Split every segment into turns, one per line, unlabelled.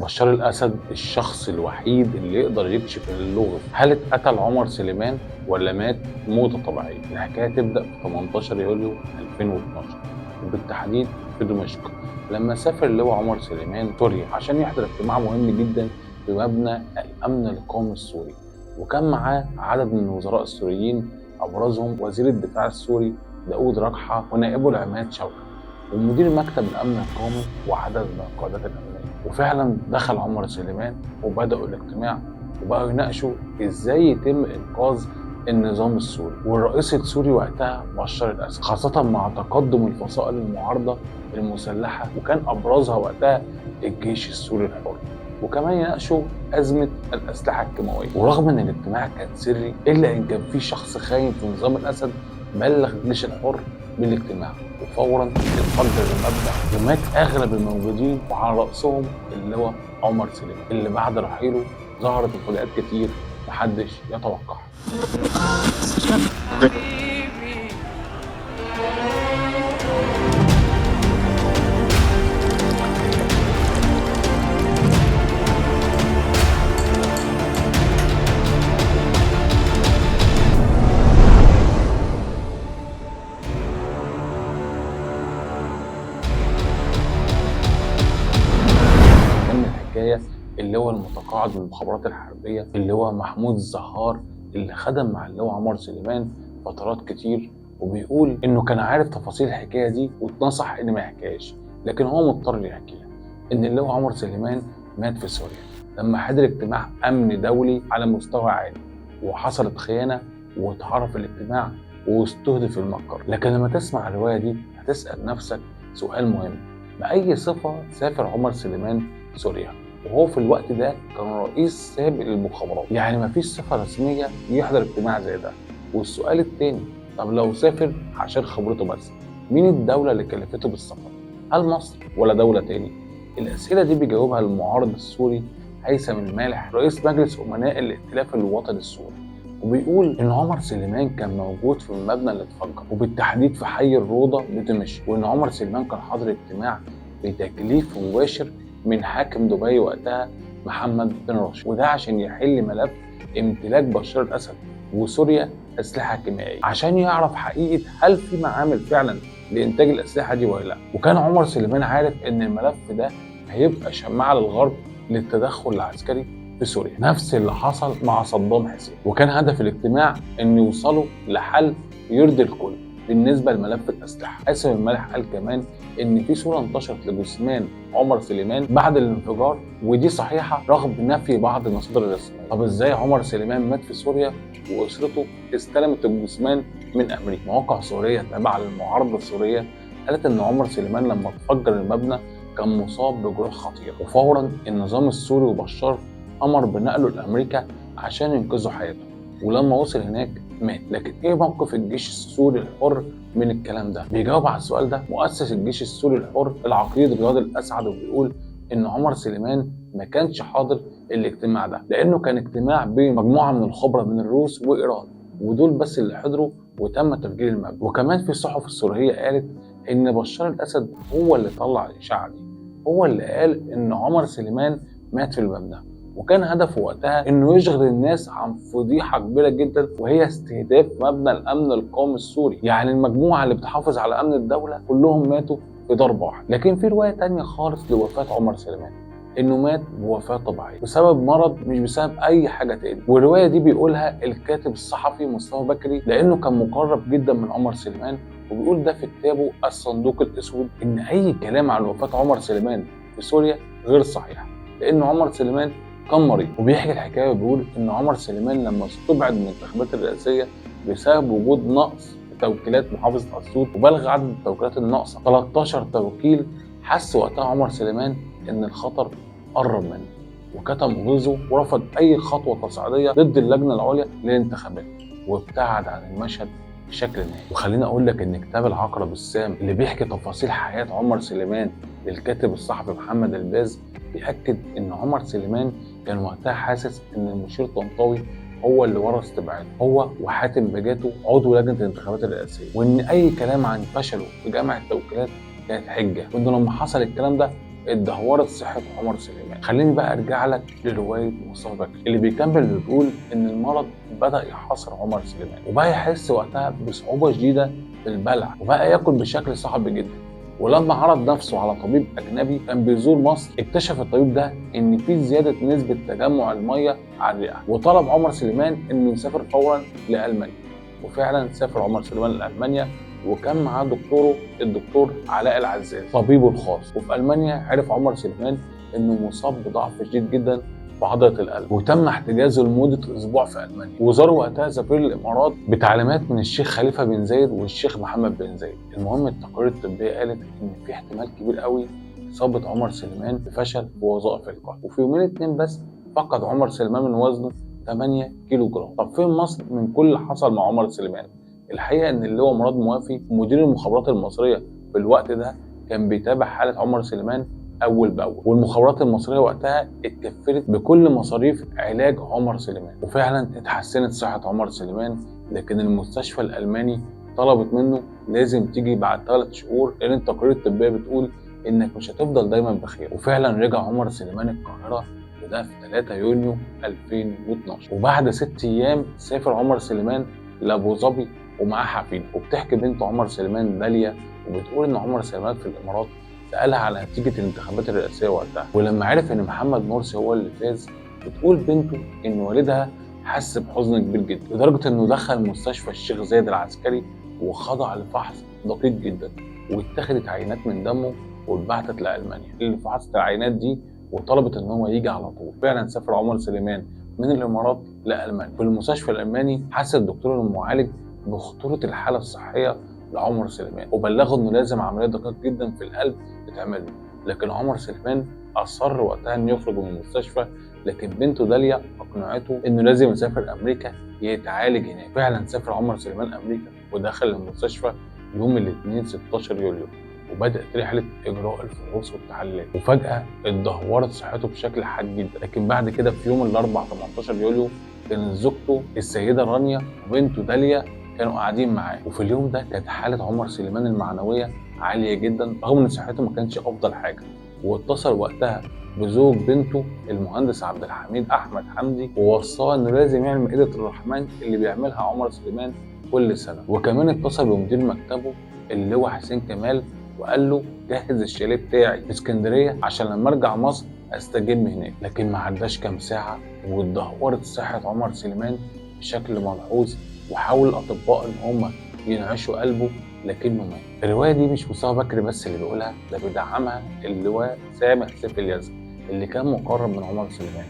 بشار الأسد الشخص الوحيد اللي يقدر يكشف اللغز. هل اتقتل عمر سليمان ولا مات موتة طبيعية؟ الحكاية تبدأ في 18 يوليو 2012 وبالتحديد في دمشق، لما سافر اللواء عمر سليمان سوريا عشان يحضر اجتماع مهم جدا في مبنى الأمن القومي السوري، وكان معاه عدد من الوزراء السوريين أبرزهم وزير الدفاع السوري داود ركحة ونائبه العماد شوكت ومدير مكتب الأمن القومي وعدد من القيادات الأمنية. وفعلا دخل عمر سليمان وبدأوا الاجتماع وبقوا يناقشوا ازاي يتم انقاذ النظام السوري والرئيس السوري وقتها بشار الأسد، خاصة مع تقدم الفصائل المعارضة المسلحة وكان أبرزها وقتها الجيش السوري الحر، وكمان يناقشوا أزمة الأسلحة الكيماوية. ورغم إن الاجتماع كان سري إلا إن كان في شخص خاين في نظام الأسد بلغ الجيش الحر بالاجتماع، وفورا اتفجر المبنى ومات اغلب الموجودين وعلى راسهم اللواء عمر سليمان اللي بعد رحيله ظهرت مفاجآت كتير محدش يتوقعها. اللواء المتقاعد من المخابرات الحربية اللواء محمود الزهار اللي خدم مع اللواء عمر سليمان فترات كتير، وبيقول انه كان عارف تفاصيل الحكاية دي واتنصح ان ما يحكيهاش، لكن هو مضطر يحكيها. ان اللواء عمر سليمان مات في سوريا لما حضر اجتماع امن دولي على مستوى عالي وحصلت خيانة واتعرف الاجتماع واستهدف المقر. لكن لما تسمع الرواية دي هتسأل نفسك سؤال مهم: بأي صفة سافر عمر سليمان سوريا وهو في الوقت ده كان رئيس سابق للمخابرات؟ يعني مفيش صفة رسمية يحضر اجتماع زي ده. والسؤال التاني: طب لو سافر عشان خبرته بس، مين الدولة اللي كلفته بالسفر؟ هل مصر ولا دولة تاني؟ الأسئلة دي بيجاوبها المعارض السوري هيثم المالح رئيس مجلس أمناء الائتلاف الوطني السوري، وبيقول إن عمر سليمان كان موجود في المبنى اللي اتفجر وبالتحديد في حي الروضة بدمشق، وإن عمر سليمان كان حاضر اجتماع بتكليف مباشر من حاكم دبي وقتها محمد بن راشد، وده عشان يحل ملف امتلاك بشار الأسد وسوريا أسلحة كيميائية عشان يعرف حقيقة هل في معامل فعلا لإنتاج الأسلحة دي ولا لا. وكان عمر سليمان عارف إن الملف ده هيبقى شماعة للغرب للتدخل العسكري في سوريا، نفس اللي حصل مع صدام حسين. وكان هدف الاجتماع إن يوصلوا لحل يرضي الكل بالنسبة لملف الأسلحة. هيثم المالح قال كمان إن في صورة انتشرت لجثمان عمر سليمان بعد الانفجار ودي صحيحة رغم نفي بعض المصادر الرسمية. طب إزاي عمر سليمان مات في سوريا وأسرته استلمت الجثمان من أمريكا؟ مواقع سورية تابعة للمعارضة السورية قالت إن عمر سليمان لما اتفجر المبنى كان مصاب بجروح خطيرة، وفورا النظام السوري وبشار أمر بنقله لأمريكا عشان ينقذوا حياته، ولما وصل هناك مات. لكن ايه موقف الجيش السوري الحر من الكلام ده؟ بيجاوب على السؤال ده مؤسس الجيش السوري الحر العقيد رياض الاسعد، وبيقول ان عمر سليمان ما كانش حاضر الاجتماع ده لانه كان اجتماع بين مجموعه من الخبراء من الروس وايران، ودول بس اللي حضروا وتم تفجير المبنى. وكمان في الصحف السوريه قالت ان بشار الاسد هو اللي طلع الاشاعه دي، هو اللي قال ان عمر سليمان مات في المبنى، وكان هدفه وقتها انه يشغل الناس عن فضيحه كبيره جدا وهي استهداف مبنى الامن القومي السوري. يعني المجموعه اللي بتحافظ على امن الدوله كلهم ماتوا في ضربه واحده. لكن في روايه تانية خالص لوفاه عمر سليمان، انه مات بوفاه طبيعيه بسبب مرض مش بسبب اي حاجه تاني. والروايه دي بيقولها الكاتب الصحفي مصطفى بكري لانه كان مقرب جدا من عمر سليمان، وبيقول ده في كتابه الصندوق الاسود ان اي كلام عن وفاه عمر سليمان في سوريا غير صحيح، لان عمر سليمان كان مريض. وبيحكي الحكايه وبيقول ان عمر سليمان لما استبعد من الانتخابات الرئاسيه بسبب وجود نقص في توكيلات محافظه اسيوط وبلغ عدد التوكيلات الناقصه 13 توكيل، حس وقتها عمر سليمان ان الخطر قرب منه وكتم غيظه ورفض اي خطوه تصعيديه ضد اللجنه العليا للانتخابات وابتعد عن المشهد بشكل نهائي. وخليني اقول لك ان كتاب العقرب السام اللي بيحكي تفاصيل حياه عمر سليمان للكاتب الصحفي محمد الباز بيأكد ان عمر سليمان كان وقتها حاسس ان المشير طنطاوي هو اللي ورا استبعاده، هو وحاتم بجاتو عضو لجنه الانتخابات الرئاسيه، وان اي كلام عن فشله في جمع التوكيلات كانت حجه، وانه لما حصل الكلام ده اتدهورت صحة عمر سليمان. خليني بقى ارجع لك لرواية مصطفى بكري اللي بيكمل بيقول ان المرض بدأ يحاصر عمر سليمان وبقى يحس وقتها بصعوبة شديدة في البلع وبقى ياكل بشكل صعب جدا. ولما عرض نفسه على طبيب اجنبي كان بيزور مصر اكتشف الطبيب ده ان في زياده نسبه تجمع الميه على الرئه وطلب عمر سليمان انه يسافر فورا لالمانيا. وفعلا سافر عمر سليمان لالمانيا وكان معاه دكتوره الدكتور علاء العزاز طبيبه الخاص. وفي المانيا عرف عمر سليمان انه مصاب بضعف شديد جدا في عضله القلب وتم احتجازه لمده اسبوع في المانيا. وزار وقتها سفير الامارات بتعليمات من الشيخ خليفه بن زايد والشيخ محمد بن زايد. المهم التقارير الطبيه قالت ان في احتمال كبير قوي اصابه عمر سليمان بفشل في وظائف القلب. وفي يومين اتنين بس فقد عمر سليمان من وزنه 8 كيلو جرام. طب فين مصر من كل اللي حصل مع عمر سليمان؟ الحقيقه ان اللواء مراد موافي مدير المخابرات المصريه في الوقت ده كان بيتابع حاله عمر سليمان اول باول. والمخابرات المصريه وقتها اتكفلت بكل مصاريف علاج عمر سليمان وفعلا اتحسنت صحه عمر سليمان. لكن المستشفى الالماني طلبت منه لازم تيجي بعد 3 شهور لان التقارير الطبيه بتقول انك مش هتفضل دايما بخير. وفعلا رجع عمر سليمان القاهره وده في 3 يونيو 2012. وبعد 6 ايام سافر عمر سليمان لابو ظبي ومعاه حفيد. وبتحكي بنت عمر سليمان داليا وبتقول ان عمر سليمان في الامارات سألها على نتيجة الانتخابات الرئاسية وقتها ولما عرف ان محمد مرسي هو اللي فاز بتقول بنته ان والدها حس بحزن كبير جدا لدرجة انه دخل مستشفى الشيخ زايد العسكري وخضع لفحص دقيق جدا واتخذت عينات من دمه واتبعتت لألمانيا اللي فحصت العينات دي وطلبت ان هو يجي على طول. فعلا سافر عمر سليمان من الامارات لألمانيا. في المستشفى الألماني حس الدكتور المعالج بخطورة الحالة الصحية لعمر سليمان وبلغه انه لازم عمليه دقيقه جدا في القلب تتعمل له. لكن عمر سليمان اصر وقتها انه يخرج من المستشفى. لكن بنته داليا اقنعته انه لازم يسافر امريكا يتعالج هناك. فعلا سافر عمر سليمان امريكا ودخل المستشفى يوم الاثنين 16 يوليو وبدات رحله اجراء الفحوص والتحليلات. وفجاه اتدهورت صحته بشكل حاد جدا. لكن بعد كده في يوم الاربعاء 18 يوليو كانت زوجته السيده رانيا وبنته داليا كانوا قاعدين معاه. وفي اليوم ده كانت حاله عمر سليمان المعنويه عاليه جدا رغم ان صحته ما كانتش افضل حاجه. واتصل وقتها بزوج بنته المهندس عبد الحميد احمد حمدي ووصاه انه لازم يعمل مائده الرحمن اللي بيعملها عمر سليمان كل سنه. وكمان اتصل بمدير مكتبه اللواء حسين كمال وقال له جهز الشاليه بتاعي في اسكندريه عشان لما ارجع مصر استجم هناك. لكن ما عداش كام ساعه واتدهورت صحه عمر سليمان بشكل ملحوظ وحاول الاطباء ان هم ينعشوا قلبه لكنه مات. الروايه دي مش مصطفى بكري بس اللي بيقولها، ده بيدعمها اللواء سامح سيف اليزن اللي كان مقرب من عمر سليمان.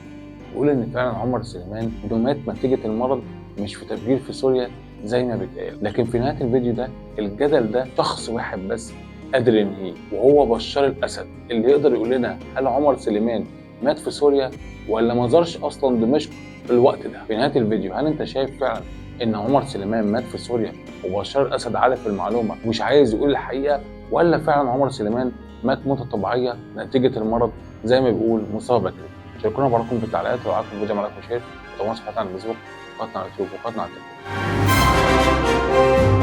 بيقول ان فعلا عمر سليمان مات نتيجه المرض مش في تفجير في سوريا زي ما بيتقال. لكن في نهايه الفيديو ده الجدل ده شخص واحد بس قادر ينهيه وهو بشار الاسد اللي يقدر يقول لنا هل عمر سليمان مات في سوريا ولا ما زارش اصلا دمشق في الوقت ده. في نهايه الفيديو هل انت شايف فعلا ان عمر سليمان مات في سوريا وبشار الاسد عارف المعلومه ومش عايز يقول الحقيقه، ولا فعلا عمر سليمان مات موته طبيعيه نتيجه المرض زي ما بيقول مصطفى بكري؟ شكرا باركم في التعليقات. لو عجبكم الفيديو اعملوا لايك وشير وطبعا صفحتنا على الفيسبوك وقناتنا على اليوتيوب وقناتنا على التيك توك.